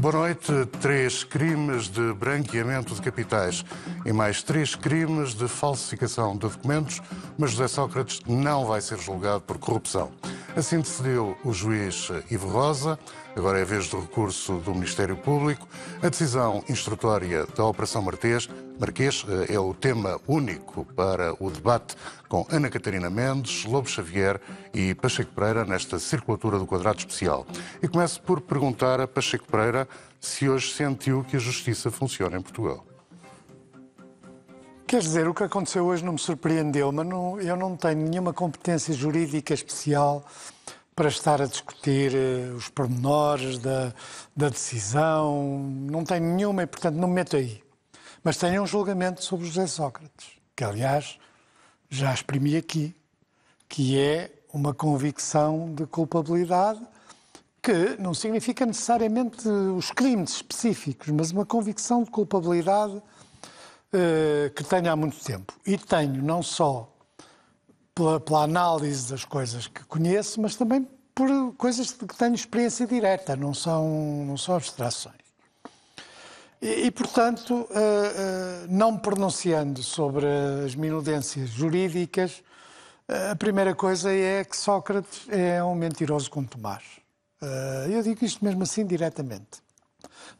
Boa noite. 3 crimes de branqueamento de capitais e mais 3 crimes de falsificação de documentos, mas José Sócrates não vai ser julgado por corrupção. Assim decidiu o juiz Ivo Rosa. Agora é a vez do recurso do Ministério Público. A decisão instrutória da Operação Marquês é o tema único para o debate com Ana Catarina Mendes, Lobo Xavier e Pacheco Pereira nesta circulatura do Quadrado Especial. E começo por perguntar a Pacheco Pereira se hoje sentiu que a justiça funciona em Portugal. Quer dizer, o que aconteceu hoje não me surpreendeu, mas eu não tenho nenhuma competência jurídica especial para estar a discutir os pormenores da decisão. Não tenho nenhuma e, portanto, não me meto aí. Mas tenho um julgamento sobre José Sócrates, que, aliás, já exprimi aqui, que é uma convicção de culpabilidade que não significa necessariamente os crimes específicos, mas uma convicção de culpabilidade que tenho há muito tempo. E tenho não só pela análise das coisas que conheço, mas também por coisas de que tenho experiência direta, não são abstrações. E portanto, não me pronunciando sobre as minudências jurídicas, a primeira coisa é que Sócrates é um mentiroso com Tomás. Eu digo isto mesmo assim diretamente.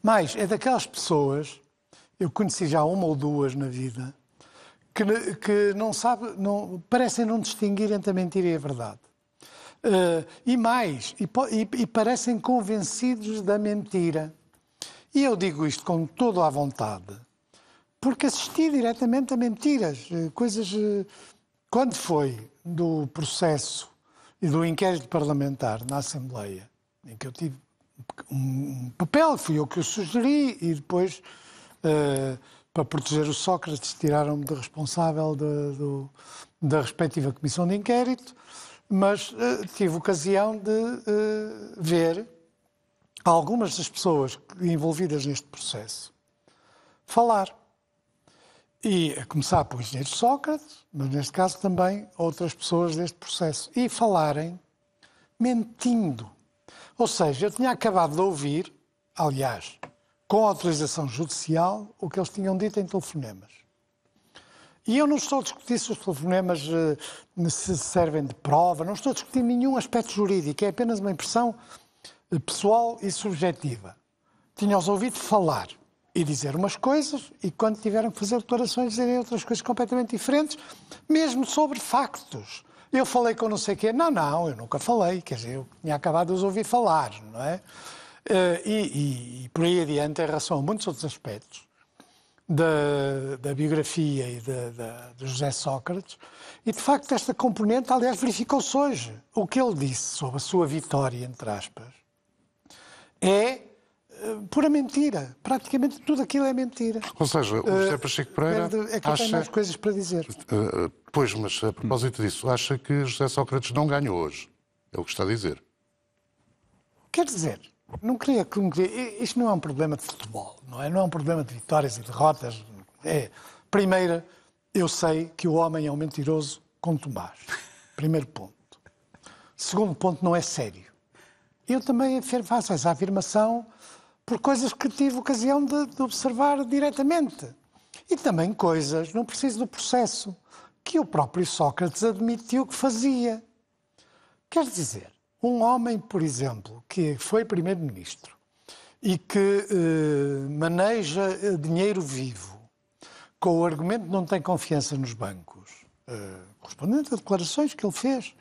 Mas é daquelas pessoas, eu conheci já uma ou duas na vida, que parecem não distinguir entre a mentira e a verdade. E parecem convencidos da mentira. E eu digo isto com toda a vontade, porque assisti diretamente a mentiras, coisas... Quando foi do processo e do inquérito parlamentar na Assembleia, em que eu tive um papel, fui eu que o sugeri, e depois, para proteger o Sócrates, tiraram-me de responsável da respectiva comissão de inquérito, mas tive ocasião de ver algumas das pessoas envolvidas neste processo falar. E a começar pelo engenheiro Sócrates, mas neste caso também outras pessoas deste processo. E falarem mentindo. Ou seja, eu tinha acabado de ouvir, aliás, com autorização judicial, o que eles tinham dito em telefonemas. E eu não estou a discutir se os telefonemas se servem de prova, não estou a discutir nenhum aspecto jurídico, é apenas uma impressão pessoal e subjetiva. Tinha-os ouvido falar e dizer umas coisas, e quando tiveram que fazer declarações, dizerem outras coisas completamente diferentes, mesmo sobre factos. Eu falei com não sei o quê. Não, eu nunca falei, quer dizer, eu tinha acabado de os ouvir falar, não é? E por aí adiante, em relação a muitos outros aspectos da biografia e de José Sócrates, e de facto esta componente, aliás, verificou-se hoje. O que ele disse sobre a sua vitória, entre aspas, é pura mentira. Praticamente tudo aquilo é mentira. Ou seja, o José Pacheco Pereira é que eu tenho mais coisas para dizer. Pois, mas a propósito disso, acha que José Sócrates não ganhou hoje? É o que está a dizer. Quer dizer, não queria que... Isto não é um problema de futebol, não é? Não é um problema de vitórias e derrotas. Primeiro, eu sei que o homem é um mentiroso com Tomás. Primeiro ponto. Segundo ponto, não é sério. Eu também faço essa afirmação por coisas que tive ocasião de observar diretamente. E também coisas, não preciso do processo, que o próprio Sócrates admitiu que fazia. Quer dizer, um homem, por exemplo, que foi primeiro-ministro e que maneja dinheiro vivo, com o argumento de não tem confiança nos bancos, correspondente a declarações que ele fez,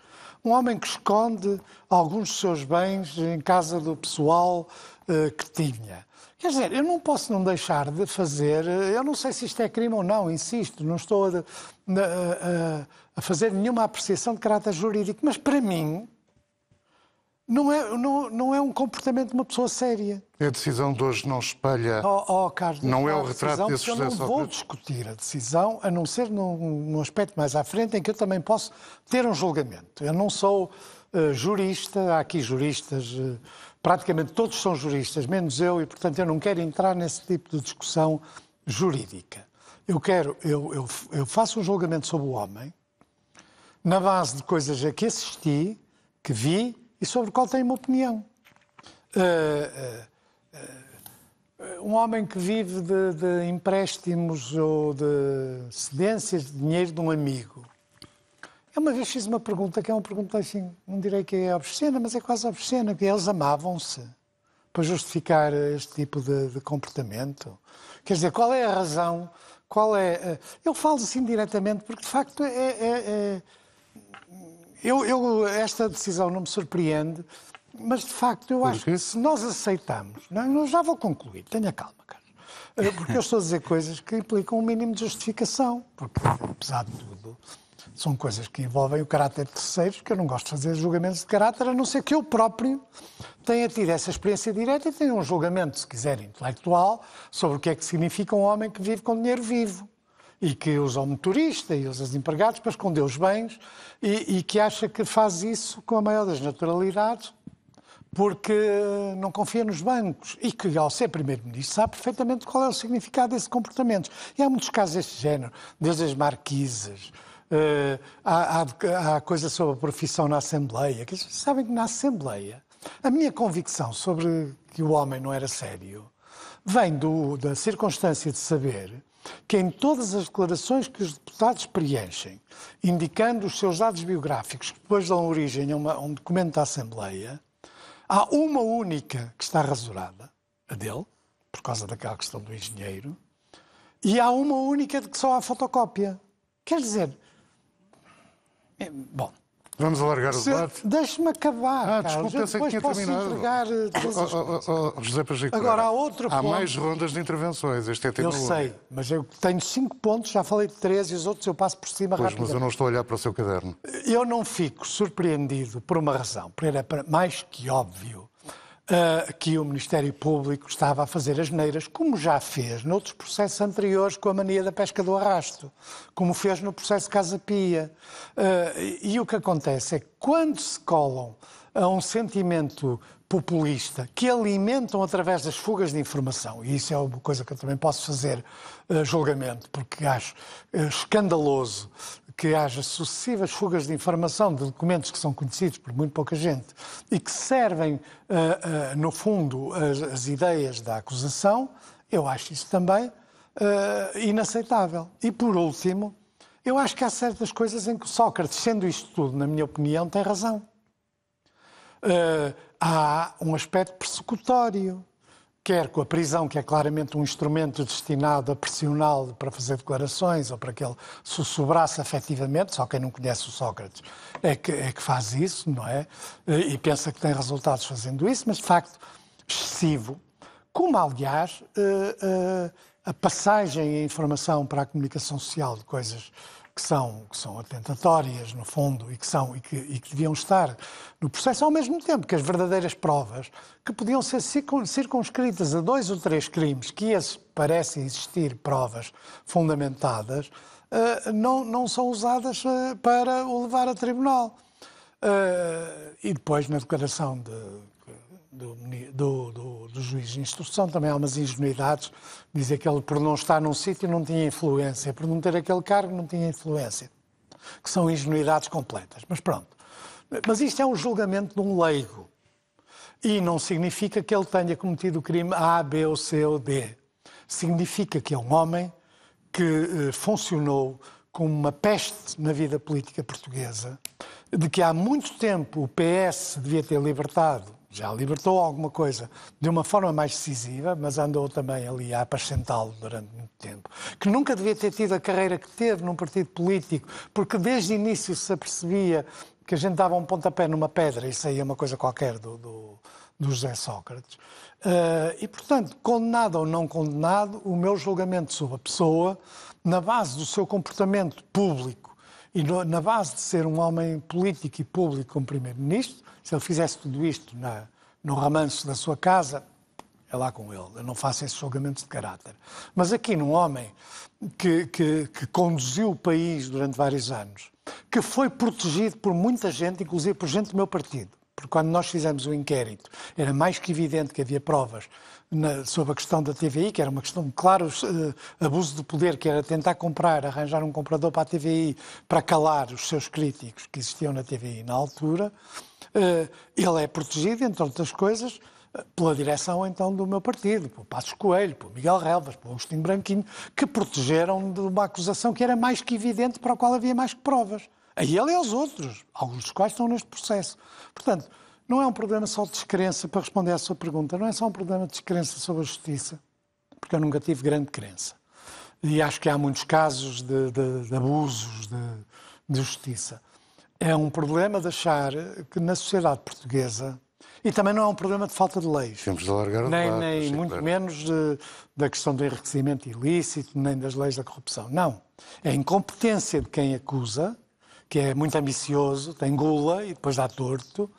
um homem que esconde alguns dos seus bens em casa do pessoal que tinha. Quer dizer, eu não posso não deixar de fazer... Eu não sei se isto é crime ou não, insisto, não estou a fazer nenhuma apreciação de caráter jurídico, mas para mim não é um comportamento de uma pessoa séria. A decisão de hoje não espelha... Carlos, não é o retrato desse José Sócrates? Eu não vou discutir a decisão, a não ser num aspecto mais à frente, em que eu também posso ter um julgamento. Eu não sou jurista, há aqui juristas, praticamente todos são juristas, menos eu, e portanto eu não quero entrar nesse tipo de discussão jurídica. Eu faço um julgamento sobre o homem, na base de coisas a que assisti, que vi, e sobre o qual tenho uma opinião. homem que vive de empréstimos ou de cedências de dinheiro de um amigo. Eu uma vez fiz uma pergunta que é uma pergunta assim, não direi que é obscena, mas é quase obscena, que eles amavam-se para justificar este tipo de comportamento. Quer dizer, qual é a razão? Eu falo assim diretamente porque, de facto, esta decisão não me surpreende, mas, de facto, eu acho que se nós aceitamos... Não, já vou concluir, tenha calma, Carlos. Porque eu estou a dizer coisas que implicam um mínimo de justificação, porque, apesar de tudo, são coisas que envolvem o caráter de terceiros, que eu não gosto de fazer julgamentos de caráter, a não ser que eu próprio tenha tido essa experiência direta e tenha um julgamento, se quiser, intelectual, sobre o que é que significa um homem que vive com dinheiro vivo e que usa o motorista e usa os empregados para esconder os bens e que acha que faz isso com a maior das naturalidades porque não confia nos bancos e que, ao ser primeiro-ministro, sabe perfeitamente qual é o significado desses comportamentos. E há muitos casos deste género, desde as marquises, há coisa sobre a profissão na Assembleia. Que sabem que na Assembleia a minha convicção sobre que o homem não era sério vem da circunstância de saber que em todas as declarações que os deputados preenchem, indicando os seus dados biográficos, que depois dão origem a um documento da Assembleia, há uma única que está rasurada, a dele, por causa daquela questão do engenheiro, e há uma única de que só há fotocópia. Quer dizer... Bom... Vamos alargar o debate? Deixe-me acabar, Carlos. Desculpa, eu sei que tinha terminado. Entregar José Pacheco, agora, há outro ponto. Há mais rondas de intervenções. Este é tema eu sei, mas eu tenho 5 pontos, já falei de 3 e os outros eu passo por cima rapidamente. Mas eu não estou a olhar para o seu caderno. Eu não fico surpreendido por uma razão. Primeiro, é mais que óbvio que o Ministério Público estava a fazer asneiras, como já fez noutros processos anteriores com a mania da pesca do arrasto, como fez no processo Casa Pia. E o que acontece é que quando se colam a um sentimento populista que alimentam através das fugas de informação, e isso é uma coisa que eu também posso fazer julgamento, porque acho escandaloso que haja sucessivas fugas de informação de documentos que são conhecidos por muito pouca gente e que servem, no fundo, as ideias da acusação, eu acho isso também inaceitável. E, por último, eu acho que há certas coisas em que Sócrates, sendo isto tudo, na minha opinião, tem razão. Há um aspecto persecutório, quer com a prisão, que é claramente um instrumento destinado a pressioná-lo para fazer declarações ou para que ele sussurrasse afetivamente, só quem não conhece o Sócrates é que faz isso, não é? E pensa que tem resultados fazendo isso, mas de facto excessivo. Como, aliás, a passagem e a informação para a comunicação social de coisas que são atentatórias, no fundo, e que deviam estar no processo, ao mesmo tempo que as verdadeiras provas, que podiam ser circunscritas a 2 ou 3 crimes, que esses parecem existir provas fundamentadas, não são usadas para o levar a tribunal. E depois, na declaração do juiz de instrução, também há umas ingenuidades, dizer que ele, por não estar num sítio, não tinha influência, por não ter aquele cargo, não tinha influência, que são ingenuidades completas. Mas pronto. Mas isto é um julgamento de um leigo e não significa que ele tenha cometido o crime A, B ou C ou D. Significa que é um homem que funcionou como uma peste na vida política portuguesa, de que há muito tempo o PS devia ter libertado, já libertou alguma coisa de uma forma mais decisiva, mas andou também ali a apacentá-lo durante muito tempo. Que nunca devia ter tido a carreira que teve num partido político, porque desde o início se apercebia que a gente dava um pontapé numa pedra e saía uma coisa qualquer do José Sócrates. E, portanto, condenado ou não condenado, o meu julgamento sobre a pessoa, na base do seu comportamento público e na base de ser um homem político e público como primeiro-ministro, se ele fizesse tudo isto no ramanço da sua casa, é lá com ele. Eu não faço esses julgamentos de caráter. Mas aqui, num homem que conduziu o país durante vários anos, que foi protegido por muita gente, inclusive por gente do meu partido, porque quando nós fizemos o inquérito, era mais que evidente que havia provas sobre a questão da TVI, que era uma questão de claro abuso de poder, que era tentar arranjar um comprador para a TVI para calar os seus críticos que existiam na TVI na altura. Ele é protegido, entre outras coisas, pela direção, então, do meu partido, pelo Passos Coelho, pelo Miguel Relvas, pelo Agostinho Branquinho, que protegeram de uma acusação que era mais que evidente, para a qual havia mais que provas. A ele e aos outros, alguns dos quais estão neste processo. Portanto, não é um problema só de descrença, para responder à sua pergunta, não é só um problema de descrença sobre a justiça, porque eu nunca tive grande crença. E acho que há muitos casos de abusos de justiça. É um problema de achar que na sociedade portuguesa, e também não é um problema de falta de leis, Temos de alargar o debate, nem muito menos da questão do enriquecimento ilícito, nem das leis da corrupção. Não. É a incompetência de quem acusa, que é muito ambicioso, tem gula e depois dá torto,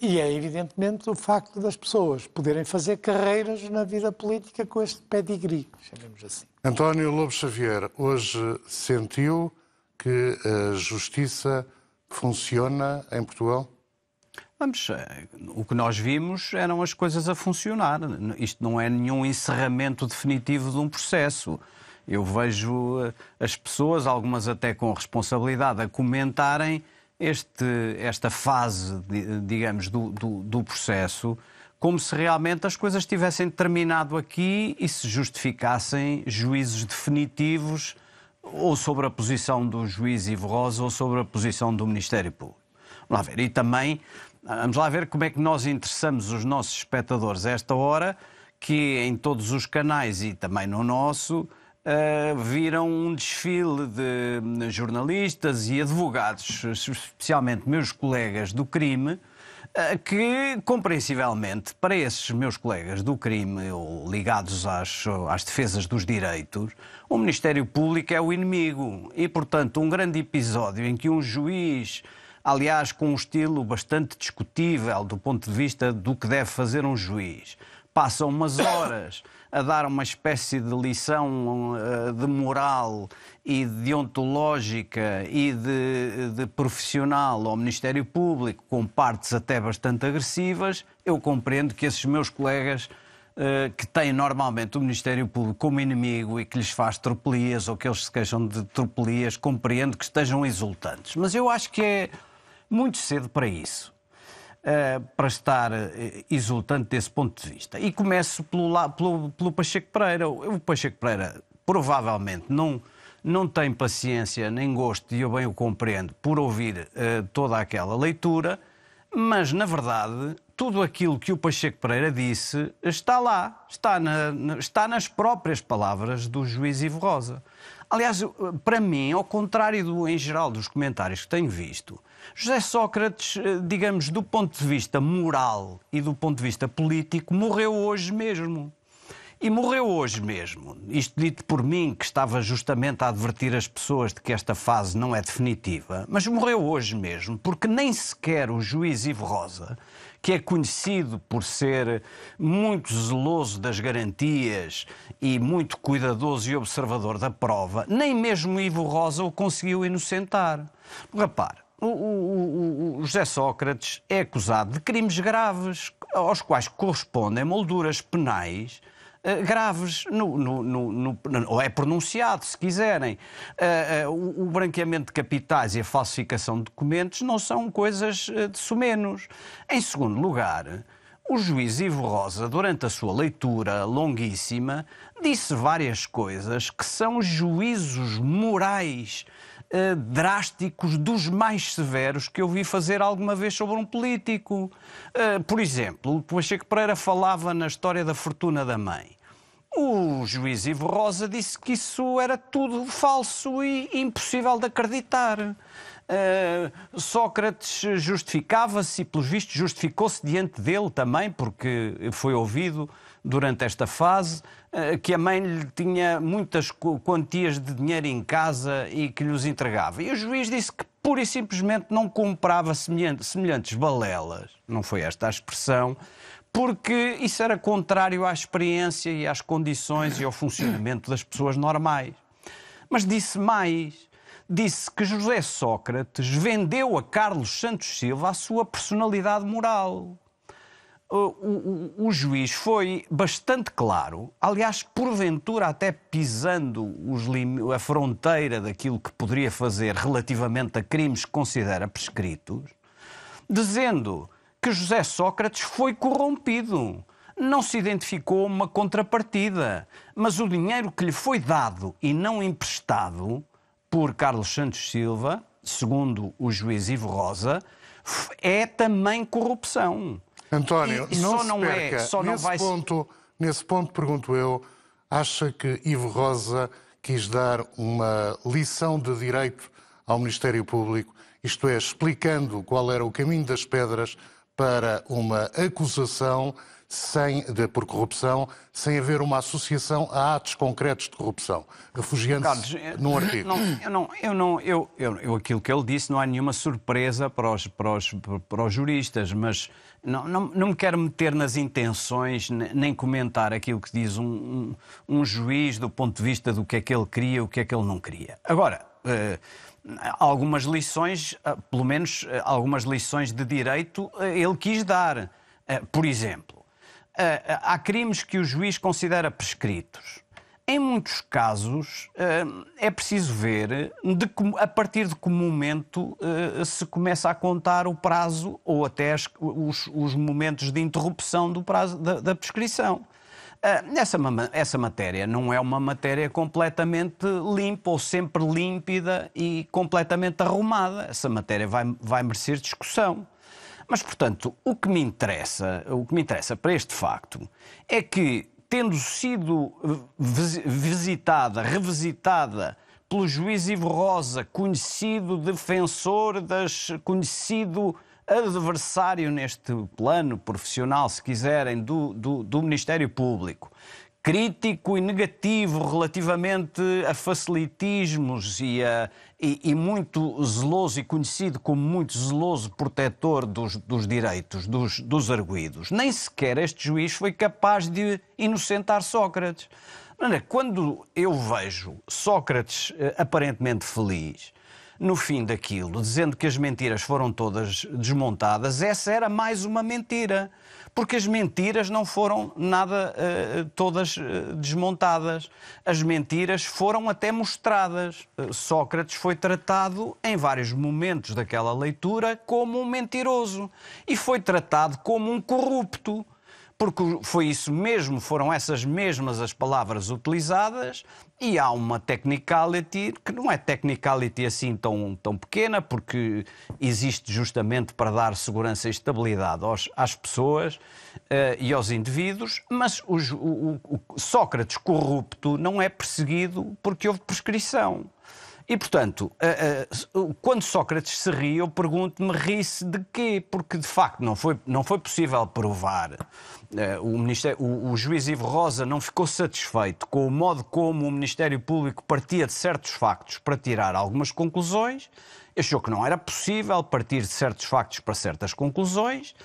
e é evidentemente o facto das pessoas poderem fazer carreiras na vida política com este pedigree, chamemos assim. António Lobo Xavier, hoje sentiu que a justiça funciona em Portugal? Vamos, o que nós vimos eram as coisas a funcionar. Isto não é nenhum encerramento definitivo de um processo. Eu vejo as pessoas, algumas até com responsabilidade, a comentarem esta fase, digamos, do processo, como se realmente as coisas tivessem terminado aqui e se justificassem juízos definitivos ou sobre a posição do juiz Ivo Rosa ou sobre a posição do Ministério Público. Vamos lá ver. E também, vamos lá ver como é que nós interessamos os nossos espectadores a esta hora, que em todos os canais e também no nosso, viram um desfile de jornalistas e advogados, especialmente meus colegas do crime, que, compreensivelmente, para esses meus colegas do crime, ou ligados às defesas dos direitos, o Ministério Público é o inimigo. E, portanto, um grande episódio em que um juiz, aliás, com um estilo bastante discutível do ponto de vista do que deve fazer um juiz, passa umas horas a dar uma espécie de lição de moral e deontológica e de profissional ao Ministério Público, com partes até bastante agressivas. Eu compreendo que esses meus colegas, que têm normalmente o Ministério Público como inimigo e que lhes faz tropelias ou que eles se queixam de tropelias, compreendo que estejam exultantes. Mas eu acho que é muito cedo para isso. Para estar exultante desse ponto de vista. E começo pelo Pacheco Pereira. O Pacheco Pereira provavelmente não tem paciência nem gosto, e eu bem o compreendo, por ouvir toda aquela leitura, mas, na verdade, tudo aquilo que o Pacheco Pereira disse está lá, está nas próprias palavras do juiz Ivo Rosa. Aliás, para mim, ao contrário em geral dos comentários que tenho visto, José Sócrates, digamos, do ponto de vista moral e do ponto de vista político, morreu hoje mesmo. E morreu hoje mesmo. Isto dito por mim, que estava justamente a advertir as pessoas de que esta fase não é definitiva, mas morreu hoje mesmo, porque nem sequer o juiz Ivo Rosa, que é conhecido por ser muito zeloso das garantias e muito cuidadoso e observador da prova, nem mesmo Ivo Rosa o conseguiu inocentar. Repare, o José Sócrates é acusado de crimes graves, aos quais correspondem molduras penais graves, ou é pronunciado, se quiserem. O branqueamento de capitais e a falsificação de documentos não são coisas de somenos. Em segundo lugar, o juiz Ivo Rosa, durante a sua leitura longuíssima, disse várias coisas que são juízos morais drásticos dos mais severos que eu vi fazer alguma vez sobre um político. Por exemplo, o Pacheco Pereira falava na história da fortuna da mãe. O juiz Ivo Rosa disse que isso era tudo falso e impossível de acreditar. Sócrates justificava-se e, pelos vistos, justificou-se diante dele também, porque foi ouvido durante esta fase, que a mãe lhe tinha muitas quantias de dinheiro em casa e que lhes entregava. E o juiz disse que pura e simplesmente não comprava semelhantes balelas, não foi esta a expressão, porque isso era contrário à experiência e às condições e ao funcionamento das pessoas normais. Mas disse mais. Disse que José Sócrates vendeu a Carlos Santos Silva a sua personalidade moral. O juiz foi bastante claro, aliás, porventura até pisando a fronteira daquilo que poderia fazer relativamente a crimes que considera prescritos, dizendo que José Sócrates foi corrompido. não se identificou uma contrapartida. Mas o dinheiro que lhe foi dado e não emprestado por Carlos Santos Silva, segundo o juiz Ivo Rosa, é também corrupção. António, E não só se não perca. é, só não vai... Nesse ponto, pergunto eu, acha que Ivo Rosa quis dar uma lição de direito ao Ministério Público, isto é, explicando qual era o caminho das pedras para uma acusação por corrupção, sem haver uma associação a atos concretos de corrupção, refugiando-se num artigo? Eu aquilo que ele disse não há nenhuma surpresa para os juristas, mas não me quero meter nas intenções nem comentar aquilo que diz um juiz do ponto de vista do que é que ele queria e o que é que ele não queria. Agora, algumas lições, pelo menos algumas lições de direito, ele quis dar. Por exemplo, há crimes que o juiz considera prescritos. Em muitos casos, é preciso ver a partir de que momento se começa a contar o prazo ou até os momentos de interrupção do prazo da prescrição. Essa matéria não é uma matéria completamente limpa ou sempre límpida e completamente arrumada. Essa matéria vai merecer discussão. Mas, portanto, o que me interessa para este facto é que, tendo sido revisitada pelo juiz Ivo Rosa, conhecido defensor, conhecido adversário neste plano profissional, se quiserem, do Ministério Público, crítico e negativo relativamente a facilitismos e muito zeloso e conhecido como muito zeloso protetor dos direitos dos arguidos. Nem sequer este juiz foi capaz de inocentar Sócrates. Quando eu vejo Sócrates aparentemente feliz no fim daquilo, dizendo que as mentiras foram todas desmontadas, essa era mais uma mentira. Porque as mentiras não foram nada todas desmontadas. As mentiras foram até mostradas. Sócrates foi tratado em vários momentos daquela leitura como um mentiroso e foi tratado como um corrupto. Porque foi isso mesmo, foram essas mesmas as palavras utilizadas e há uma technicality que não é technicality assim tão pequena, porque existe justamente para dar segurança e estabilidade às pessoas e aos indivíduos, mas o Sócrates corrupto não é perseguido porque houve prescrição. E, portanto, quando Sócrates se ri, eu pergunto-me, ri-se de quê? Porque, de facto, não foi possível provar. O juiz Ivo Rosa não ficou satisfeito com o modo como o Ministério Público partia de certos factos para tirar algumas conclusões, achou que não era possível partir de certos factos para certas conclusões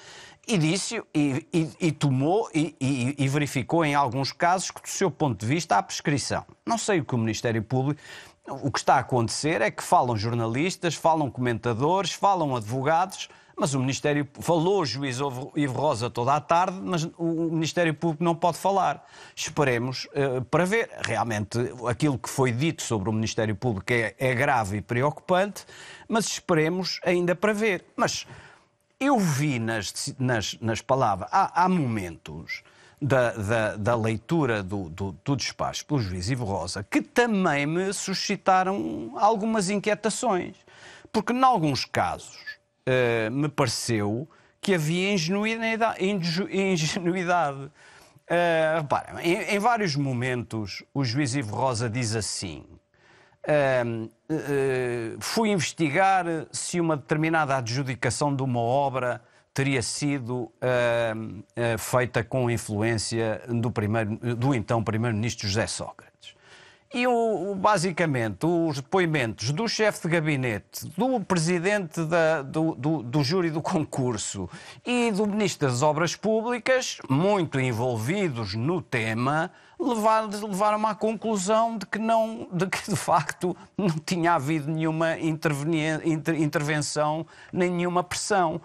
e disse e tomou e verificou em alguns casos que, do seu ponto de vista, há prescrição. Não sei o que o Ministério Público... O que está a acontecer é que falam jornalistas, falam comentadores, falam advogados, mas o Ministério falou o juiz Ivo Rosa toda a tarde, mas o Ministério Público não pode falar. Esperemos para ver. Realmente aquilo que foi dito sobre o Ministério Público é grave e preocupante, mas esperemos ainda para ver. Mas eu vi nas palavras, há momentos da leitura do despacho pelo juiz Ivo Rosa que também me suscitaram algumas inquietações. Porque, em alguns casos, me pareceu que havia ingenuidade. Reparem, em vários momentos o juiz Ivo Rosa diz assim: fui investigar se uma determinada adjudicação de uma obra teria sido feita com influência do então Primeiro-Ministro José Sócrates. E, basicamente, os depoimentos do chefe de gabinete, do presidente do júri do concurso e do Ministro das Obras Públicas, muito envolvidos no tema, levaram-me à conclusão de que, de facto, não tinha havido nenhuma intervenção, nem nenhuma pressão.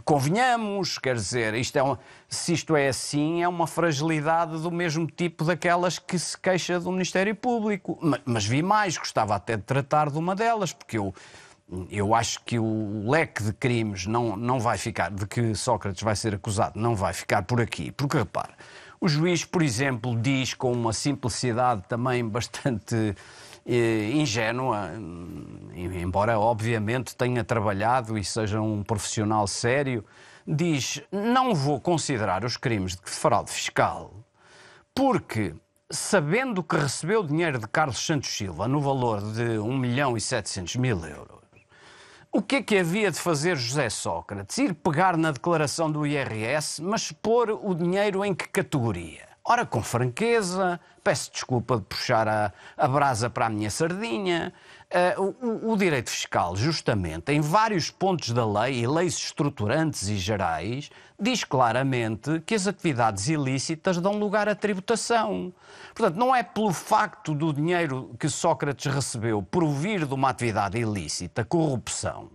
Convenhamos, quer dizer, se isto é assim, é uma fragilidade do mesmo tipo daquelas que se queixa do Ministério Público. Mas vi mais, gostava até de tratar de uma delas, porque eu Eu acho que o leque de crimes não vai ficar, de que Sócrates vai ser acusado, não vai ficar por aqui. Porque, repare, o juiz, por exemplo, diz com uma simplicidade também bastante ingênua, embora obviamente tenha trabalhado e seja um profissional sério, diz: não vou considerar os crimes de fraude fiscal porque, sabendo que recebeu dinheiro de Carlos Santos Silva no valor de 1.700.000 euros, o que havia de fazer José Sócrates? Ir pegar na declaração do IRS, mas pôr o dinheiro em que categoria? Ora, com franqueza, peço desculpa de puxar a brasa para a minha sardinha. O direito fiscal, justamente, em vários pontos da lei, e leis estruturantes e gerais, diz claramente que as atividades ilícitas dão lugar à tributação. Portanto, não é pelo facto do dinheiro que Sócrates recebeu provir de uma atividade ilícita, corrupção,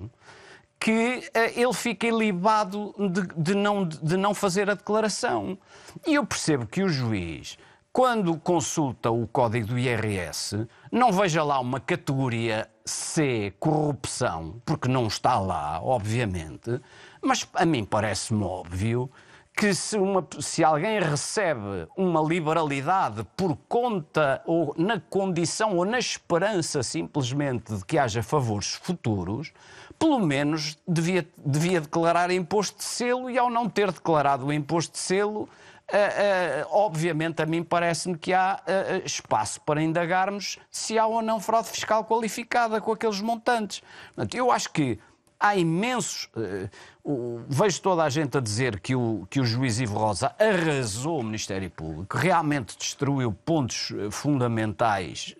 que ele fica ilibado de não fazer a declaração. E eu percebo que o juiz, quando consulta o código do IRS, não veja lá uma categoria C, corrupção, porque não está lá, obviamente, mas a mim parece-me óbvio que se alguém recebe uma liberalidade por conta ou na condição ou na esperança simplesmente de que haja favores futuros, pelo menos devia declarar imposto de selo, e ao não ter declarado o imposto de selo, obviamente a mim parece-me que há espaço para indagarmos se há ou não fraude fiscal qualificada com aqueles montantes. Portanto, eu acho que há imensos... vejo toda a gente a dizer que o juiz Ivo Rosa arrasou o Ministério Público, realmente destruiu pontos fundamentais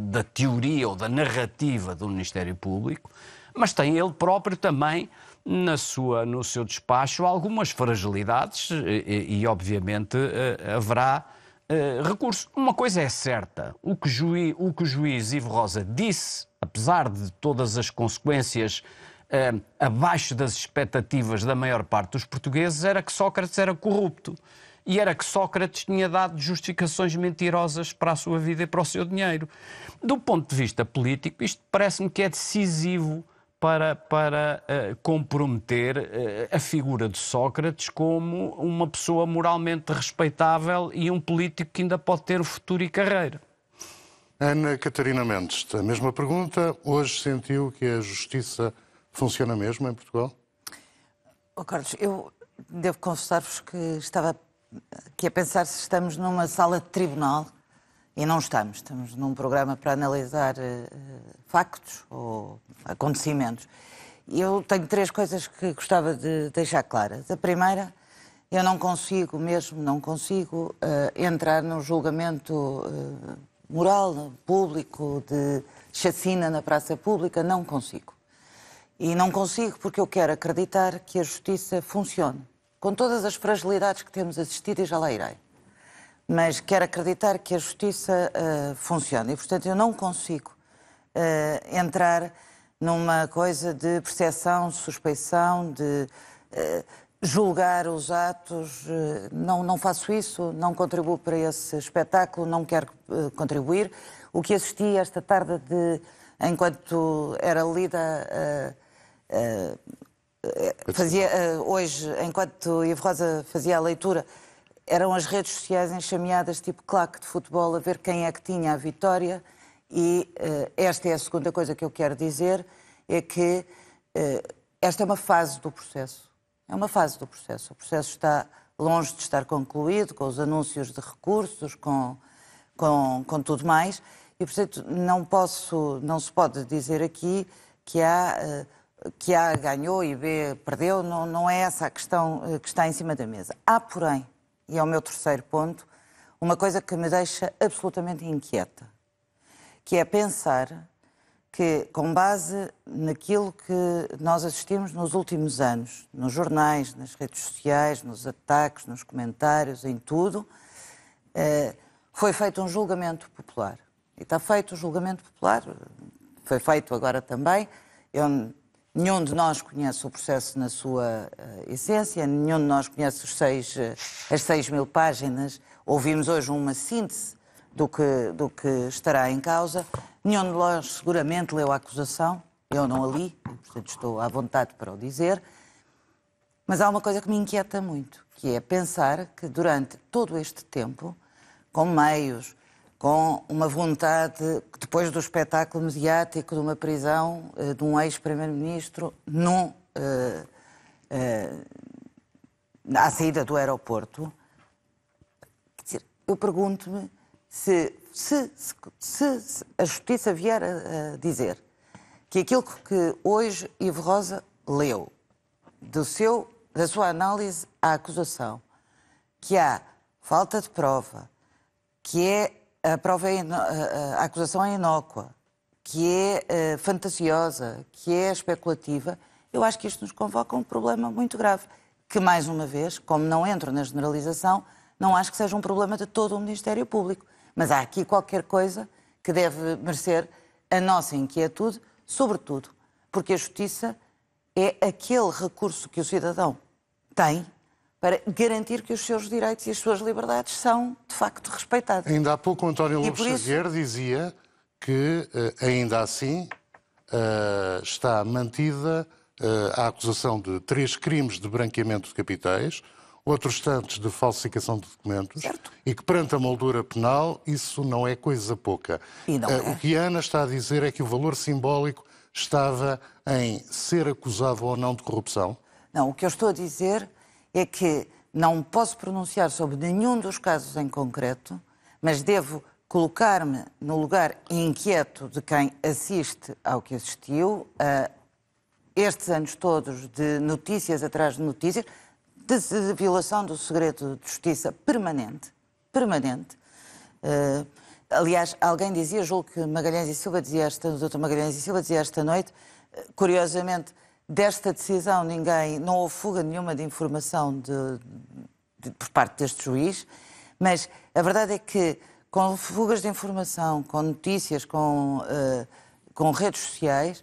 da teoria ou da narrativa do Ministério Público, mas tem ele próprio também, no seu despacho, algumas fragilidades e obviamente, haverá recurso. Uma coisa é certa, o que o juiz Ivo Rosa disse, apesar de todas as consequências abaixo das expectativas da maior parte dos portugueses, era que Sócrates era corrupto. E era que Sócrates tinha dado justificações mentirosas para a sua vida e para o seu dinheiro. Do ponto de vista político, isto parece-me que é decisivo para comprometer a figura de Sócrates como uma pessoa moralmente respeitável e um político que ainda pode ter futuro e carreira. Ana Catarina Mendes, a mesma pergunta. Hoje sentiu que a justiça funciona mesmo em Portugal? Carlos, eu devo confessar-vos que estava aqui a pensar se estamos numa sala de tribunal e não estamos. Estamos num programa para analisar factos ou acontecimentos. E eu tenho 3 coisas que gostava de deixar claras. A primeira, eu não consigo entrar no julgamento moral, público, de chacina na praça pública, não consigo. E não consigo porque eu quero acreditar que a justiça funcione, com todas as fragilidades que temos assistido, e já lá irei. Mas quero acreditar que a justiça funcione. E, portanto, eu não consigo entrar numa coisa de percepção, de suspeição, de julgar os atos. Não faço isso, não contribuo para esse espetáculo, não quero contribuir. O que assisti esta tarde, enquanto era lida... hoje, enquanto Ivo Rosa fazia a leitura, eram as redes sociais enxameadas tipo claque de futebol a ver quem é que tinha a vitória. E esta é a segunda coisa que eu quero dizer, é que esta é uma fase do processo. É uma fase do processo. O processo está longe de estar concluído, com os anúncios de recursos, com tudo mais. E, portanto, não se pode dizer aqui que A ganhou e B perdeu. Não é essa a questão que está em cima da mesa. Há, porém, e é o meu terceiro ponto, uma coisa que me deixa absolutamente inquieta, que é pensar que, com base naquilo que nós assistimos nos últimos anos, nos jornais, nas redes sociais, nos ataques, nos comentários, em tudo, foi feito um julgamento popular. E está feito o julgamento popular, foi feito agora também. Nenhum de nós conhece o processo na sua essência, nenhum de nós conhece as 6.000 páginas. Ouvimos hoje uma síntese do que estará em causa. Nenhum de nós seguramente leu a acusação, Eu não a li, portanto estou à vontade para o dizer, mas há uma coisa que me inquieta muito, que é pensar que durante todo este tempo, com meios, com uma vontade, depois do espetáculo mediático de uma prisão de um ex-primeiro-ministro à saída do aeroporto, quer dizer, eu pergunto-me se a Justiça vier a dizer que aquilo que hoje Ivo Rosa leu, da sua análise à acusação, que há falta de prova, que a acusação é inócua, que é fantasiosa, que é especulativa, eu acho que isto nos convoca um problema muito grave, que, mais uma vez, como não entro na generalização, não acho que seja um problema de todo o Ministério Público. Mas há aqui qualquer coisa que deve merecer a nossa inquietude, sobretudo porque a Justiça é aquele recurso que o cidadão tem para garantir que os seus direitos e as suas liberdades são, de facto, respeitados. Ainda há pouco o António Lobo isso... Xavier dizia que, ainda assim, está mantida a acusação de 3 crimes de branqueamento de capitais, outros tantos de falsificação de documentos, certo. E que, perante a moldura penal, isso não é coisa pouca. E não é. O que a Ana está a dizer é que o valor simbólico estava em ser acusado ou não de corrupção? Não, o que eu estou a dizer é que não posso pronunciar sobre nenhum dos casos em concreto, mas devo colocar-me no lugar inquieto de quem assiste ao que assistiu a estes anos todos de notícias atrás de notícias, de violação do segredo de justiça permanente. Aliás, alguém dizia, julgo que Magalhães e Silva dizia o Dr. Magalhães e Silva dizia esta noite, curiosamente, desta decisão não houve fuga nenhuma de informação por parte deste juiz, mas a verdade é que com fugas de informação, com notícias, com redes sociais,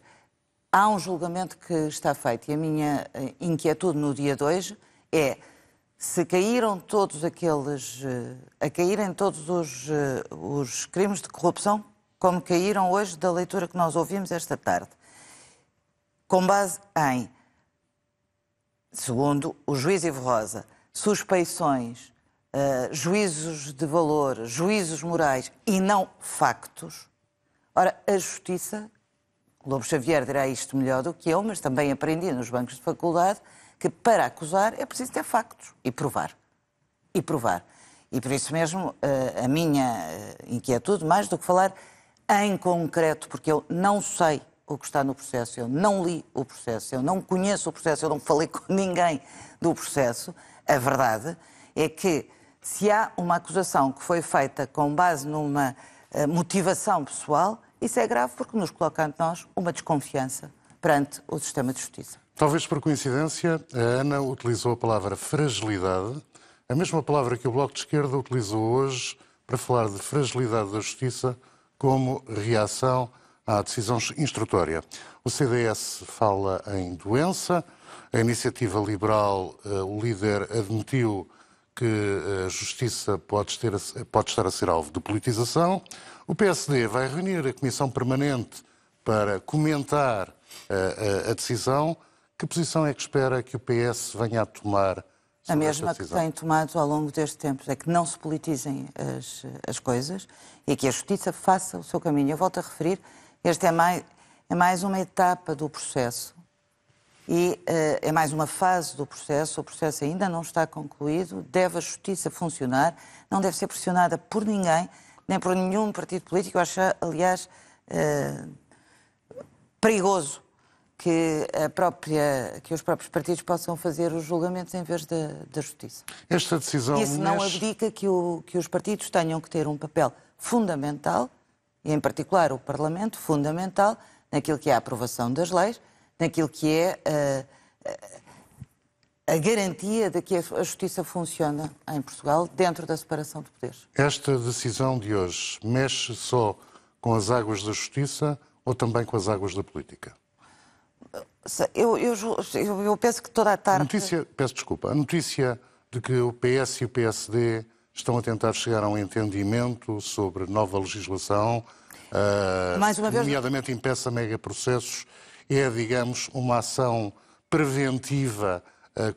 há um julgamento que está feito. E a minha inquietude no dia de hoje é se caíram todos caírem todos os crimes de corrupção, como caíram hoje da leitura que nós ouvimos esta tarde, com base em, segundo o juiz Ivo Rosa, suspeições, juízos de valor, juízos morais e não factos. Ora, a Justiça, Lobo Xavier dirá isto melhor do que eu, mas também aprendi nos bancos de faculdade que para acusar é preciso ter factos e provar. E por isso mesmo a minha inquietude, mais do que falar em concreto, porque eu não sei o que está no processo, eu não li o processo, eu não conheço o processo, eu não falei com ninguém do processo, a verdade é que se há uma acusação que foi feita com base numa motivação pessoal, isso é grave porque nos coloca ante nós uma desconfiança perante o sistema de justiça. Talvez por coincidência, a Ana utilizou a palavra fragilidade, a mesma palavra que o Bloco de Esquerda utilizou hoje para falar de fragilidade da justiça como reação à decisão instrutória. O CDS fala em doença, a Iniciativa Liberal, o líder admitiu que a justiça pode estar a ser alvo de politização. O PSD vai reunir a Comissão Permanente para comentar a decisão. Que posição é que espera que o PS venha a tomar sobre a mesma esta decisão? Que tem tomado ao longo deste tempo, é que não se politizem as coisas e que a Justiça faça o seu caminho. Eu volto a referir, este é mais uma etapa do processo e é mais uma fase do processo. O processo ainda não está concluído, deve a Justiça funcionar, não deve ser pressionada por ninguém, nem por nenhum partido político. Eu acho, aliás, perigoso que os próprios partidos possam fazer os julgamentos em vez da Justiça. Esta decisão Isso não abdica que os partidos tenham que ter um papel fundamental, e em particular o Parlamento, fundamental, naquilo que é a aprovação das leis, naquilo que é a garantia de que a Justiça funciona em Portugal dentro da separação de poderes. Esta decisão de hoje mexe só com as águas da Justiça ou também com as águas da política? Eu penso que toda a tarde... Peço desculpa. A notícia de que o PS e o PSD estão a tentar chegar a um entendimento sobre nova legislação, Mais uma vez... nomeadamente impeça megaprocessos é, digamos, uma ação preventiva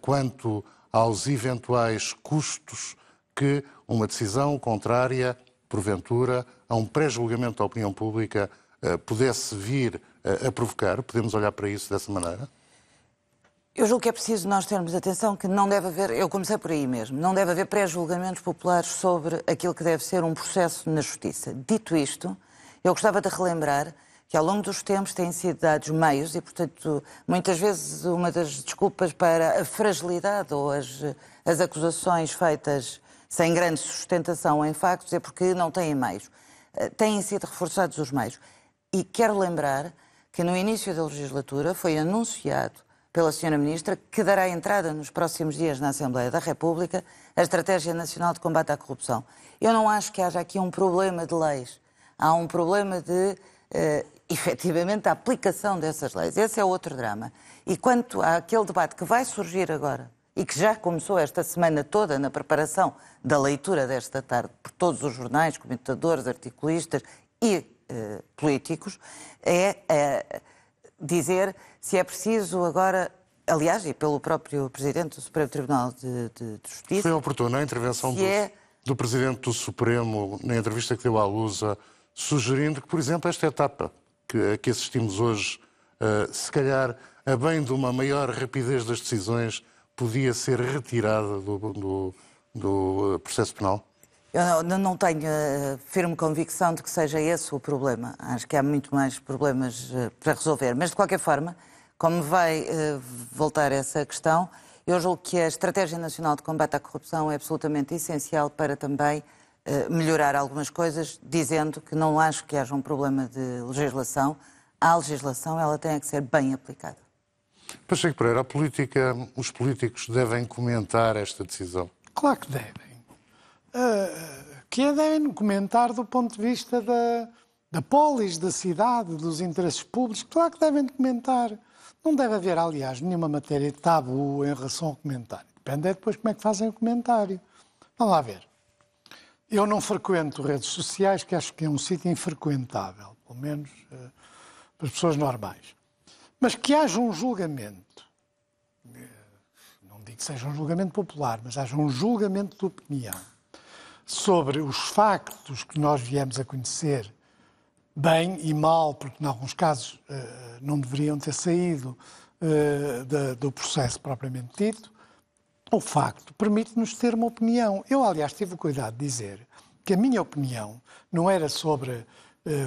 quanto aos eventuais custos que uma decisão contrária, porventura, a um pré-julgamento da opinião pública pudesse vir a provocar? Podemos olhar para isso dessa maneira? Eu julgo que é preciso nós termos atenção que não deve haver, eu comecei por aí mesmo, não deve haver pré-julgamentos populares sobre aquilo que deve ser um processo na justiça. Dito isto, eu gostava de relembrar que ao longo dos tempos têm sido dados meios e, portanto, muitas vezes uma das desculpas para a fragilidade ou as acusações feitas sem grande sustentação em factos é porque não têm meios. Têm sido reforçados os meios. E quero lembrar que no início da legislatura foi anunciado pela Sra. Ministra que dará entrada nos próximos dias na Assembleia da República a Estratégia Nacional de Combate à Corrupção. Eu não acho que haja aqui um problema de leis. Há um problema de, efetivamente, a aplicação dessas leis. Esse é outro drama. E quanto àquele debate que vai surgir agora, e que já começou esta semana toda na preparação da leitura desta tarde por todos os jornais, comentadores, articulistas e políticos, é dizer se é preciso agora, aliás, e pelo próprio Presidente do Supremo Tribunal de Justiça... Foi oportuna a intervenção do Presidente do Supremo na entrevista que deu à Lusa, sugerindo que, por exemplo, esta etapa que assistimos hoje, se calhar, a bem de uma maior rapidez das decisões, podia ser retirada do processo penal? Eu não tenho firme convicção de que seja esse o problema. Acho que há muito mais problemas para resolver. Mas, de qualquer forma, como vai voltar essa questão, eu julgo que a Estratégia Nacional de Combate à Corrupção é absolutamente essencial para também melhorar algumas coisas, dizendo que não acho que haja um problema de legislação. A legislação, ela tem que ser bem aplicada. Pacheco Pereira, os políticos devem comentar esta decisão? Claro que devem. Que a devem comentar do ponto de vista da polis, da cidade, dos interesses públicos. Claro que devem comentar. Não deve haver, aliás, nenhuma matéria tabu em relação ao comentário. Depende depois como é que fazem o comentário. Vamos lá ver. Eu não frequento redes sociais, que acho que é um sítio infrequentável, pelo menos para as pessoas normais. Mas que haja um julgamento, não digo que seja um julgamento popular, mas haja um julgamento de opinião sobre os factos que nós viemos a conhecer, bem e mal, porque em alguns casos não deveriam ter saído do processo propriamente dito, o facto permite-nos ter uma opinião. Eu, aliás, tive o cuidado de dizer que a minha opinião não era sobre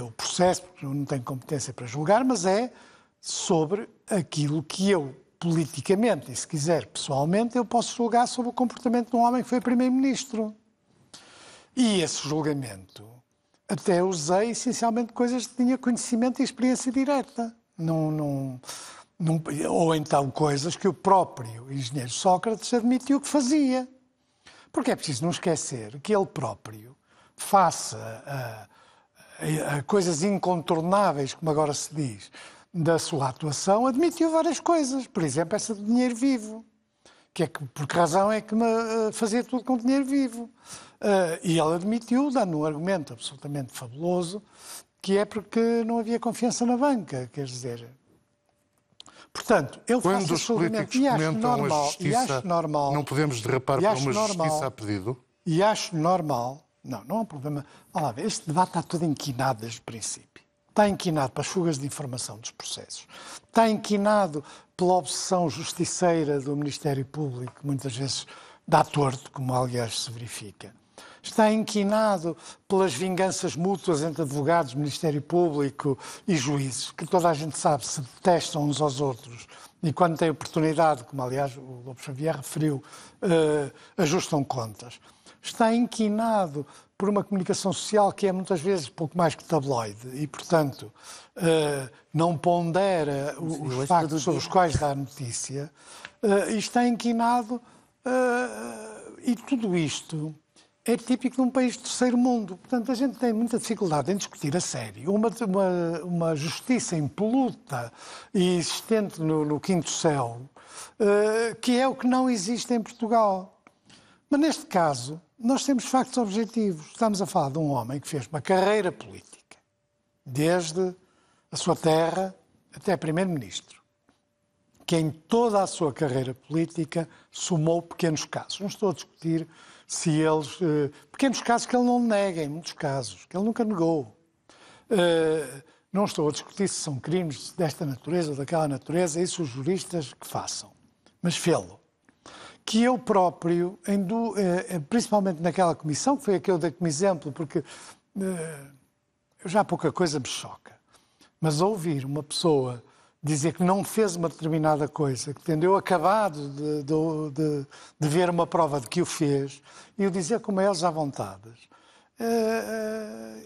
o processo, porque eu não tenho competência para julgar, mas é sobre aquilo que eu, politicamente, e se quiser pessoalmente, eu posso julgar sobre o comportamento de um homem que foi Primeiro-Ministro. E esse julgamento até usei essencialmente coisas que tinha conhecimento e experiência direta. Ou então coisas que o próprio engenheiro Sócrates admitiu que fazia. Porque é preciso não esquecer que ele próprio, face a coisas incontornáveis, como agora se diz, da sua atuação, admitiu várias coisas. Por exemplo, essa do dinheiro vivo. Por que razão é que me fazia tudo com dinheiro vivo? E ele admitiu, dando um argumento absolutamente fabuloso, que é porque não havia confiança na banca. Quer dizer... Portanto, eu faço quando os políticos comentam a justiça, não podemos derrapar para uma justiça a pedido? E acho normal... Não há problema. Olha lá, este debate está todo inquinado desde o princípio. Está inquinado para as fugas de informação dos processos. Está inquinado pela obsessão justiceira do Ministério Público, que muitas vezes dá torto, como aliás se verifica. Está inquinado pelas vinganças mútuas entre advogados, Ministério Público e juízes, que toda a gente sabe se detestam uns aos outros e quando têm oportunidade, como aliás o Lobo Xavier referiu, ajustam contas. Está inquinado por uma comunicação social que é muitas vezes pouco mais que tabloide e, portanto, não pondera os factos sobre os quais dá notícia. E está inquinado, e tudo isto é típico de um país de terceiro mundo. Portanto, a gente tem muita dificuldade em discutir a sério uma justiça impoluta e existente no quinto céu, que é o que não existe em Portugal. Mas, neste caso, nós temos factos objetivos. Estamos a falar de um homem que fez uma carreira política, desde a sua terra até primeiro-ministro, que em toda a sua carreira política somou pequenos casos. Não estou a discutir se eles... pequenos casos que ele não nega, em muitos casos, que ele nunca negou. Não estou a discutir se são crimes desta natureza ou daquela natureza, isso os juristas que façam. Mas fê-lo. Que eu próprio, principalmente naquela comissão, que foi a que eu dei como exemplo, porque já pouca coisa me choca. Mas ouvir uma pessoa dizer que não fez uma determinada coisa, que tendo eu acabado de ver uma prova de que o fez, e o dizer com maiores à vontade,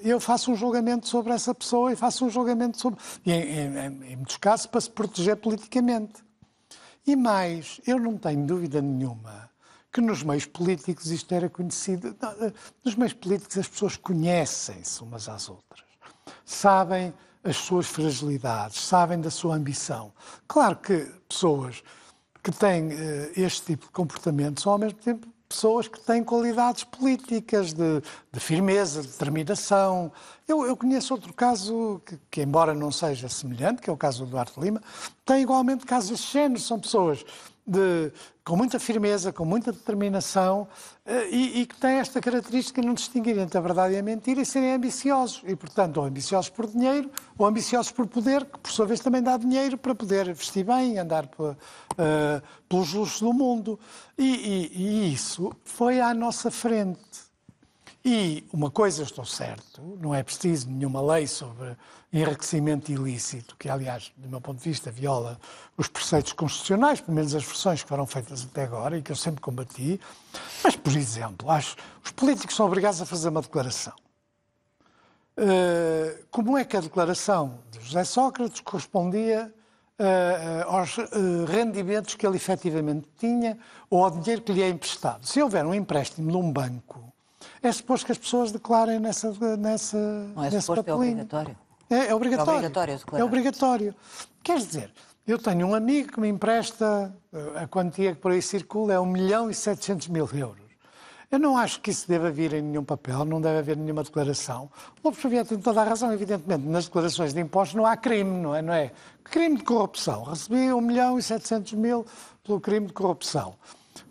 eu faço um julgamento sobre essa pessoa e faço um julgamento sobre... E em muitos casos, para se proteger politicamente. E mais, eu não tenho dúvida nenhuma que nos meios políticos isto era conhecido. Nos meios políticos as pessoas conhecem-se umas às outras. Sabem as suas fragilidades, sabem da sua ambição. Claro que pessoas que têm este tipo de comportamento são ao mesmo tempo pessoas que têm qualidades políticas, de firmeza, de determinação. Eu conheço outro caso que, embora não seja semelhante, que é o caso do Duarte Lima, tem igualmente casos deste género. São pessoas com muita firmeza, com muita determinação e que têm esta característica de não distinguir entre a verdade e a mentira e serem ambiciosos. E, portanto, ou ambiciosos por dinheiro ou ambiciosos por poder, que por sua vez também dá dinheiro para poder vestir bem e andar pelos luxos do mundo. E isso foi à nossa frente. E uma coisa estou certo, não é preciso nenhuma lei sobre enriquecimento ilícito, que aliás, do meu ponto de vista, viola os preceitos constitucionais, pelo menos as versões que foram feitas até agora e que eu sempre combati. Mas, por exemplo, os políticos são obrigados a fazer uma declaração. Como é que a declaração de José Sócrates correspondia aos rendimentos que ele efetivamente tinha ou ao dinheiro que lhe é emprestado? Se houver um empréstimo de um banco, é suposto que as pessoas declarem nessa Não é suposto, é obrigatório. É obrigatório. É obrigatório declarar. É obrigatório. Quer dizer, eu tenho um amigo que me empresta, a quantia que por aí circula é 1.700.000 euros. Eu não acho que isso deva vir em nenhum papel, não deve haver nenhuma declaração. O Lopes Xavier tem toda a razão, evidentemente, nas declarações de impostos não há crime, não é? Crime de corrupção. Recebi 1.700.000 pelo crime de corrupção.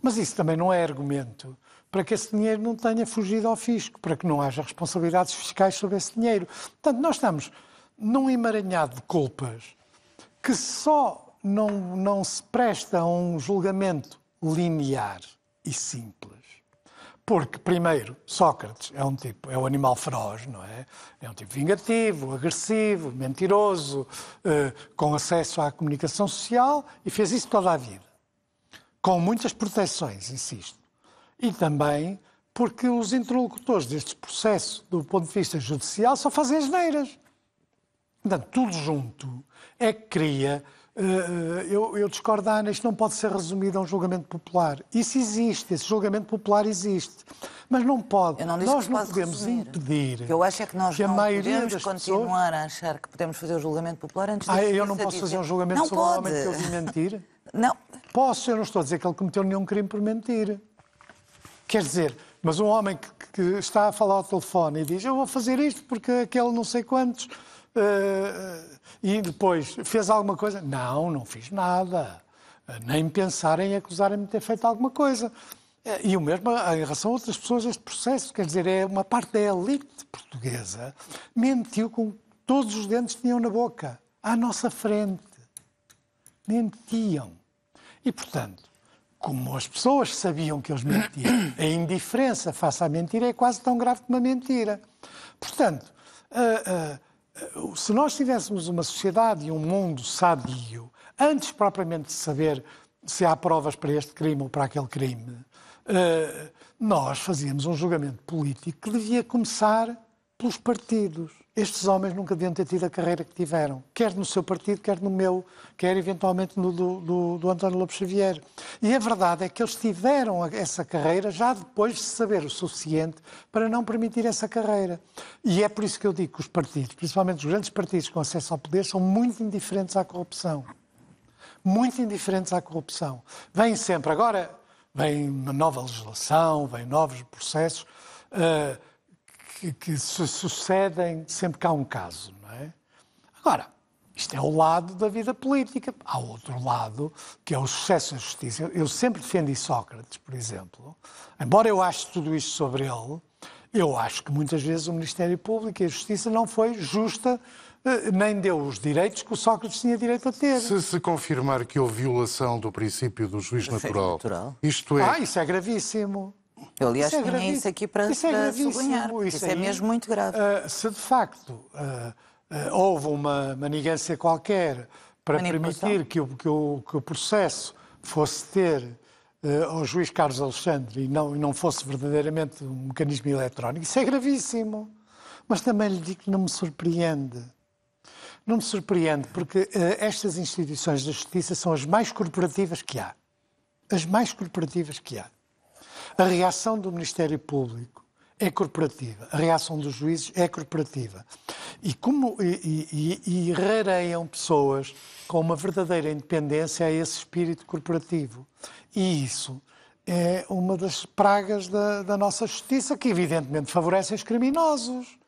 Mas isso também não é argumento para que esse dinheiro não tenha fugido ao fisco, para que não haja responsabilidades fiscais sobre esse dinheiro. Portanto, nós estamos num emaranhado de culpas que só não se presta a um julgamento linear e simples. Porque, primeiro, Sócrates é um animal feroz, não é? É um tipo vingativo, agressivo, mentiroso, com acesso à comunicação social e fez isso toda a vida. Com muitas proteções, insisto. E também porque os interlocutores deste processo, do ponto de vista judicial, só fazem asneiras. Portanto, tudo junto é que cria... Eu discordo da Ana, isto não pode ser resumido a um julgamento popular. Isso existe, esse julgamento popular existe. Mas não pode. Nós não podemos impedir. Eu acho é que nós a não maioria podemos continuar a achar que podemos fazer o julgamento popular antes de... Eu não posso fazer um julgamento sobre um homem que eu vi mentir? Não. Posso, eu não estou a dizer que ele cometeu nenhum crime por mentir. Quer dizer, mas um homem que está a falar ao telefone e diz eu vou fazer isto porque aquele não sei quantos e depois fez alguma coisa. Não fiz nada. Nem pensar em acusarem-me de ter feito alguma coisa. E o mesmo em relação a outras pessoas deste processo. Quer dizer, uma parte da elite portuguesa mentiu com todos os dentes que tinham na boca. À nossa frente. Mentiam. E, portanto, como as pessoas sabiam que eles mentiam, a indiferença face à mentira é quase tão grave como a mentira. Portanto, se nós tivéssemos uma sociedade e um mundo sadio, antes propriamente de saber se há provas para este crime ou para aquele crime, nós fazíamos um julgamento político que devia começar pelos partidos. Estes homens nunca deviam ter tido a carreira que tiveram, quer no seu partido, quer no meu, quer eventualmente no do António Lopes Xavier. E a verdade é que eles tiveram essa carreira já depois de saber o suficiente para não permitir essa carreira. E é por isso que eu digo que os partidos, principalmente os grandes partidos com acesso ao poder, são muito indiferentes à corrupção. Muito indiferentes à corrupção. Vêm sempre, agora vem uma nova legislação, vêm novos processos, que se sucedem sempre que há um caso, não é? Agora, Isto é o lado da vida política. Há outro lado, que é o sucesso da justiça. Eu sempre defendi Sócrates, por exemplo. Embora eu ache tudo isto sobre ele, eu acho que muitas vezes o Ministério Público e a Justiça não foi justa, nem deu os direitos que o Sócrates tinha direito a ter. Se confirmar que houve violação do princípio do juiz natural, isto é... Isso é gravíssimo. Eu, aliás, tinha isso aqui para sublinhar. Isso é mesmo muito grave. Se de facto houve uma manigância qualquer para permitir que o processo fosse ter ao juiz Carlos Alexandre e não fosse verdadeiramente um mecanismo eletrónico, isso é gravíssimo. Mas também lhe digo que não me surpreende. Não me surpreende, porque estas instituições da justiça são as mais corporativas que há. As mais corporativas que há. A reação do Ministério Público é corporativa. A reação dos juízes é corporativa. E rareiam pessoas com uma verdadeira independência a esse espírito corporativo. E isso é uma das pragas da nossa justiça, que evidentemente favorece os criminosos.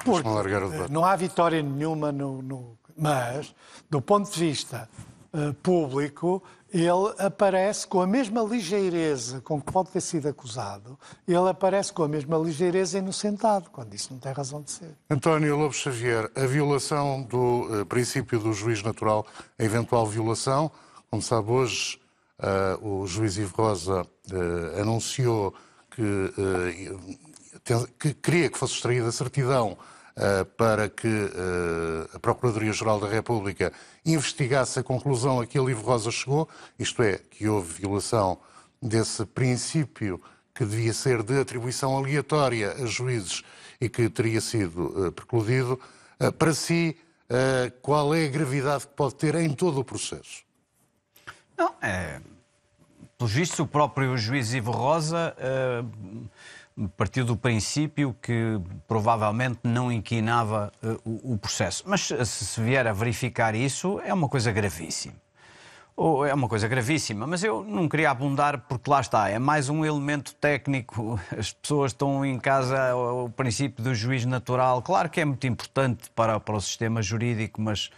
Porque não há vitória nenhuma, mas, do ponto de vista público, ele aparece com a mesma ligeireza com que pode ter sido acusado, ele aparece com a mesma ligeireza inocentado, quando isso não tem razão de ser. António Lobo Xavier, a violação do princípio do juiz natural, a eventual violação, como sabe hoje, o juiz Ivo Rosa anunciou que queria que fosse extraída a certidão para que a Procuradoria-Geral da República investigasse a conclusão a que ele, Ivo Rosa, chegou, isto é, que houve violação desse princípio que devia ser de atribuição aleatória a juízes e que teria sido precluído. Para si, qual é a gravidade que pode ter em todo o processo? Não, pelo visto, o próprio juiz Ivo Rosa partiu do princípio que provavelmente não inquinava o processo. Mas se vier a verificar isso, é uma coisa gravíssima. É uma coisa gravíssima, mas eu não queria abundar porque lá está, é mais um elemento técnico. As pessoas estão em casa o princípio do juiz natural. Claro que é muito importante para o sistema jurídico, mas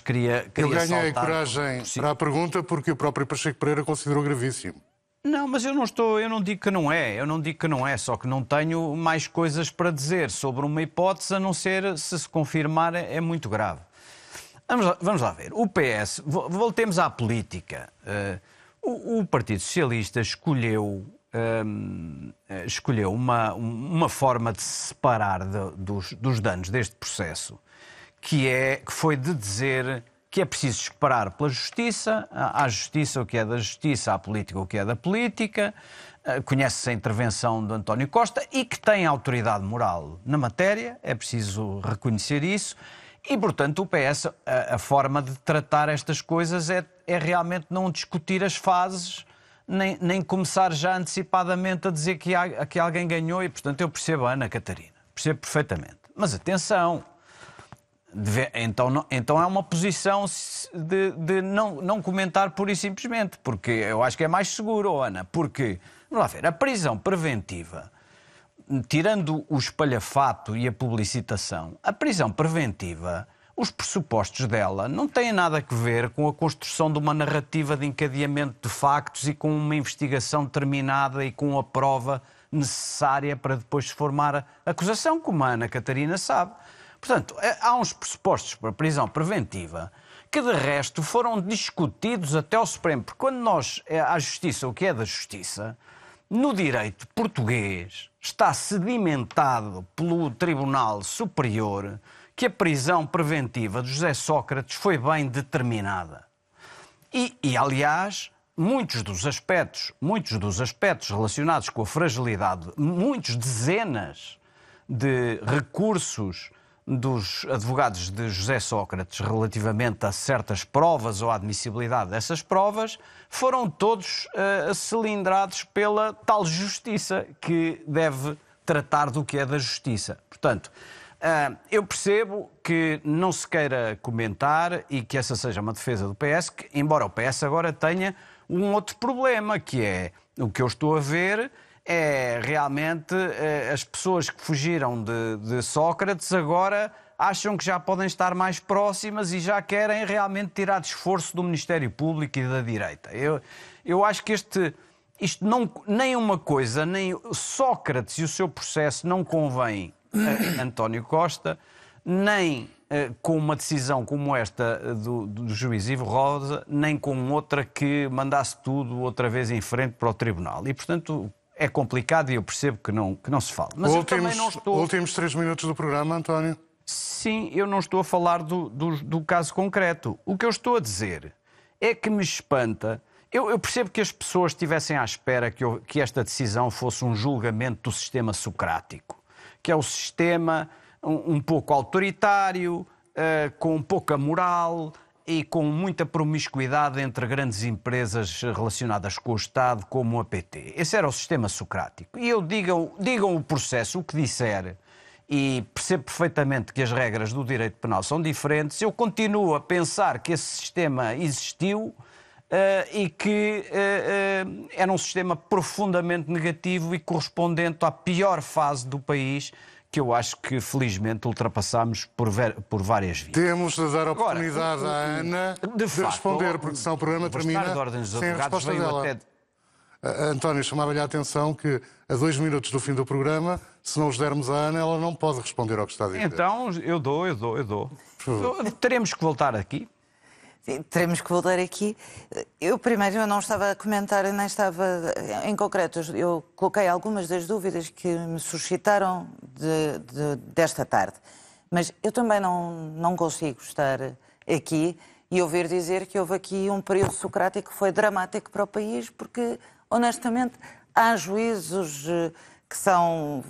queria eu ganhei saltar coragem para a pergunta porque o próprio Pacheco Pereira considerou gravíssimo. Não, mas eu não digo que não é, só que não tenho mais coisas para dizer sobre uma hipótese, a não ser se confirmar é muito grave. Vamos lá ver. O PS, voltemos à política. O Partido Socialista escolheu uma forma de se separar dos danos deste processo, que foi de dizer que é preciso separar pela justiça, à justiça o que é da justiça, à política o que é da política, conhece-se a intervenção de António Costa e que tem autoridade moral na matéria, é preciso reconhecer isso, e portanto o PS, a forma de tratar estas coisas é realmente não discutir as fases, nem começar já antecipadamente a dizer que alguém ganhou, e portanto eu percebo a Ana Catarina, percebo perfeitamente. Mas atenção, então é uma posição de não comentar pura e simplesmente, porque eu acho que é mais seguro, Ana, porque, vamos lá ver, a prisão preventiva, tirando o espalhafato e a publicitação, a prisão preventiva, os pressupostos dela não têm nada a ver com a construção de uma narrativa de encadeamento de factos e com uma investigação determinada e com a prova necessária para depois se formar a acusação, como a Ana Catarina sabe. Portanto, há uns pressupostos para a prisão preventiva que, de resto, foram discutidos até ao Supremo. Porque quando à justiça, o que é da justiça, no direito português está sedimentado pelo Tribunal Superior que a prisão preventiva de José Sócrates foi bem determinada. E aliás, muitos dos aspectos relacionados com a fragilidade, dezenas de recursos dos advogados de José Sócrates relativamente a certas provas ou à admissibilidade dessas provas, foram todos cilindrados pela tal justiça que deve tratar do que é da justiça. Portanto, eu percebo que não se queira comentar e que essa seja uma defesa do PS, que, embora o PS agora tenha um outro problema, que é o que eu estou a ver é realmente as pessoas que fugiram de Sócrates agora acham que já podem estar mais próximas e já querem realmente tirar de esforço do Ministério Público e da direita. Eu acho que isto não, nem uma coisa, nem Sócrates e o seu processo não convém a António Costa, nem com uma decisão como esta do juiz Ivo Rosa, nem com outra que mandasse tudo outra vez em frente para o tribunal. E, portanto, é complicado e eu percebo que não se fala. Mas eu também não estou... Últimos 3 minutos do programa, António. Sim, eu não estou a falar do caso concreto. O que eu estou a dizer é que me espanta. Eu percebo que as pessoas estivessem à espera que esta decisão fosse um julgamento do sistema socrático, que é o sistema um pouco autoritário, com pouca moral e com muita promiscuidade entre grandes empresas relacionadas com o Estado, como a PT. Esse era o sistema socrático. E digam o processo, o que disser, e percebo perfeitamente que as regras do direito penal são diferentes, eu continuo a pensar que esse sistema existiu e que era um sistema profundamente negativo e correspondente à pior fase do país, que eu acho que, felizmente, ultrapassámos por várias vias. Temos de dar a oportunidade à Ana de responder, porque senão o programa termina sem a resposta dela. António, chamava-lhe a atenção que a 2 minutos do fim do programa, se não os dermos à Ana, ela não pode responder ao que está a dizer. Então, eu dou. Teremos que voltar aqui. Sim, teremos que voltar aqui. Eu não estava a comentar, nem estava em concreto. Eu coloquei algumas das dúvidas que me suscitaram desta tarde. Mas eu também não consigo estar aqui e ouvir dizer que houve aqui um período socrático que foi dramático para o país, porque, honestamente, há juízos que são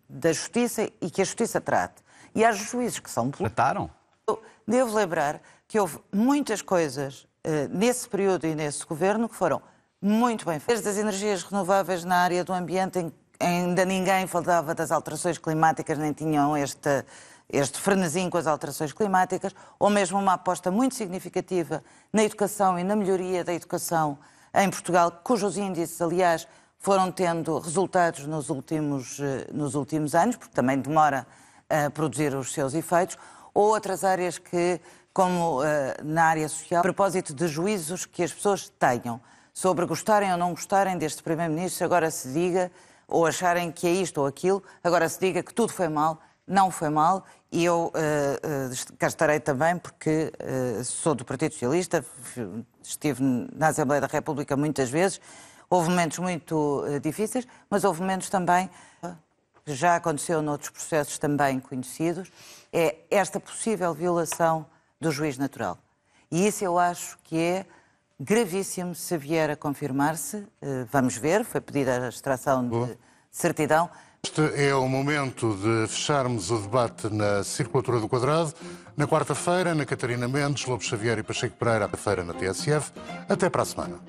da Justiça e que a Justiça trate. E há juízes que são... Trataram? Eu devo lembrar que houve muitas coisas nesse período e nesse governo que foram muito bem feitas. Desde as energias renováveis na área do ambiente, ainda ninguém falava das alterações climáticas, nem tinham este frenesim com as alterações climáticas, ou mesmo uma aposta muito significativa na educação e na melhoria da educação em Portugal, cujos índices, aliás, foram tendo resultados nos últimos anos, porque também demora a produzir os seus efeitos, ou outras áreas que, como na área social, a propósito de juízos que as pessoas tenham sobre gostarem ou não gostarem deste Primeiro-Ministro, agora se diga, ou acharem que é isto ou aquilo, agora se diga que tudo foi mal, não foi mal, e eu cá estarei também porque sou do Partido Socialista, estive na Assembleia da República muitas vezes, houve momentos muito difíceis, mas houve momentos também, que já aconteceu noutros processos também conhecidos, é esta possível violação do juiz natural. E isso eu acho que é gravíssimo se vier a confirmar-se. Vamos ver, foi pedida a extração de certidão. Este é o momento de fecharmos o debate na Circulatura do Quadrado. Na quarta-feira, na Catarina Mendes, Lobo Xavier e Pacheco Pereira, à feira na TSF. Até para a semana.